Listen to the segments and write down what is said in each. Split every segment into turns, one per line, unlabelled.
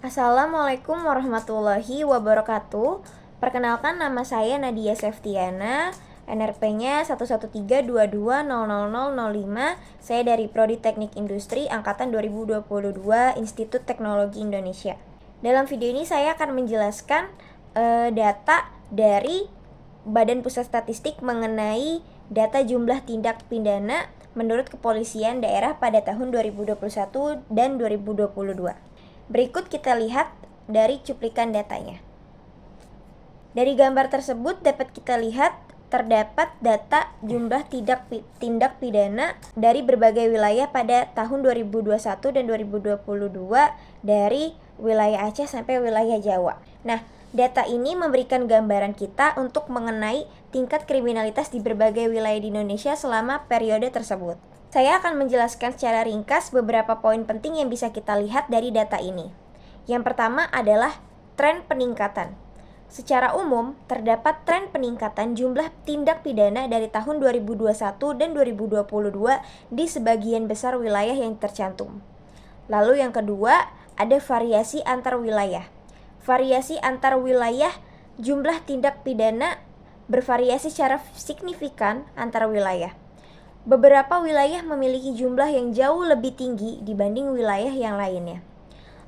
Assalamualaikum warahmatullahi wabarakatuh. Perkenalkan, nama saya Nadia Septiana, NRP-nya 113220005. Saya dari Prodi Teknik Industri Angkatan 2022 Institut Teknologi Indonesia. Dalam video ini saya akan menjelaskan data dari Badan Pusat Statistik mengenai data jumlah tindak pidana menurut kepolisian daerah pada tahun 2021 dan 2022. Berikut kita lihat dari cuplikan datanya. Dari gambar tersebut dapat kita lihat terdapat data jumlah tindak pidana dari berbagai wilayah pada tahun 2021 dan 2022 dari wilayah Aceh sampai wilayah Jawa. Nah, data ini memberikan gambaran kita untuk mengenai tingkat kriminalitas di berbagai wilayah di Indonesia selama periode tersebut. Saya akan menjelaskan secara ringkas beberapa poin penting yang bisa kita lihat dari data ini. Yang pertama adalah tren peningkatan. Secara umum, terdapat tren peningkatan jumlah tindak pidana dari tahun 2021 dan 2022 di sebagian besar wilayah yang tercantum. Lalu yang kedua, ada variasi antar wilayah. Variasi antar wilayah, jumlah tindak pidana bervariasi secara signifikan antar wilayah. Beberapa wilayah memiliki jumlah yang jauh lebih tinggi dibanding wilayah yang lainnya.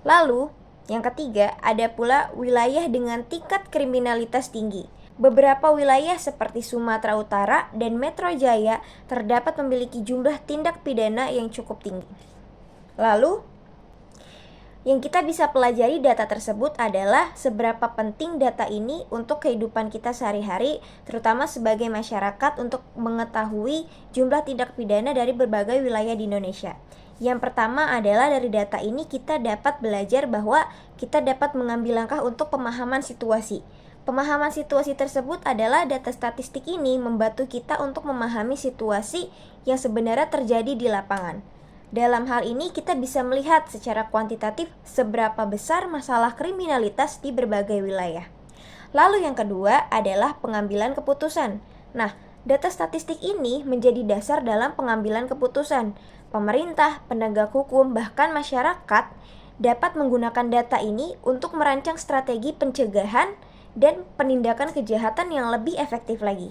Lalu, yang ketiga, ada pula wilayah dengan tingkat kriminalitas tinggi. Beberapa wilayah seperti Sumatera Utara dan Metro Jaya terdapat memiliki jumlah tindak pidana yang cukup tinggi. Lalu, yang kita bisa pelajari data tersebut adalah seberapa penting data ini untuk kehidupan kita sehari-hari, terutama sebagai masyarakat untuk mengetahui jumlah tindak pidana dari berbagai wilayah di Indonesia. Yang pertama adalah dari data ini kita dapat belajar bahwa kita dapat mengambil langkah untuk pemahaman situasi. Pemahaman situasi tersebut adalah data statistik ini membantu kita untuk memahami situasi yang sebenarnya terjadi di lapangan. Dalam hal ini kita bisa melihat secara kuantitatif seberapa besar masalah kriminalitas di berbagai wilayah. Lalu yang kedua adalah pengambilan keputusan. Nah, data statistik ini menjadi dasar dalam pengambilan keputusan. Pemerintah, penegak hukum, bahkan masyarakat dapat menggunakan data ini untuk merancang strategi pencegahan dan penindakan kejahatan yang lebih efektif lagi.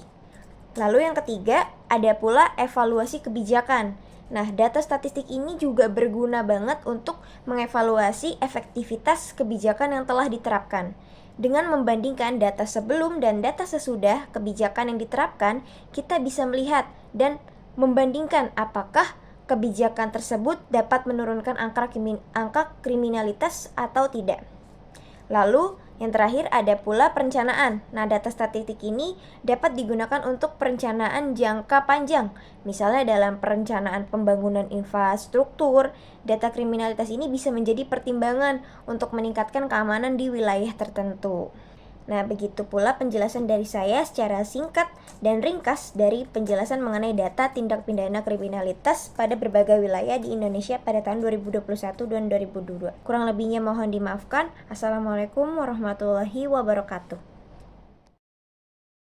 Lalu yang ketiga, ada pula evaluasi kebijakan. Nah, data statistik ini juga berguna banget untuk mengevaluasi efektivitas kebijakan yang telah diterapkan. Dengan membandingkan data sebelum dan data sesudah kebijakan yang diterapkan, kita bisa melihat dan membandingkan apakah kebijakan tersebut dapat menurunkan angka kriminalitas atau tidak. Lalu, yang terakhir ada pula perencanaan. Nah, data statistik ini dapat digunakan untuk perencanaan jangka panjang. Misalnya dalam perencanaan pembangunan infrastruktur, data kriminalitas ini bisa menjadi pertimbangan untuk meningkatkan keamanan di wilayah tertentu. Nah, begitu pula penjelasan dari saya secara singkat dan ringkas dari penjelasan mengenai data tindak pidana kriminalitas pada berbagai wilayah di Indonesia pada tahun 2021 dan 2022. Kurang lebihnya mohon dimaafkan. Assalamualaikum warahmatullahi wabarakatuh.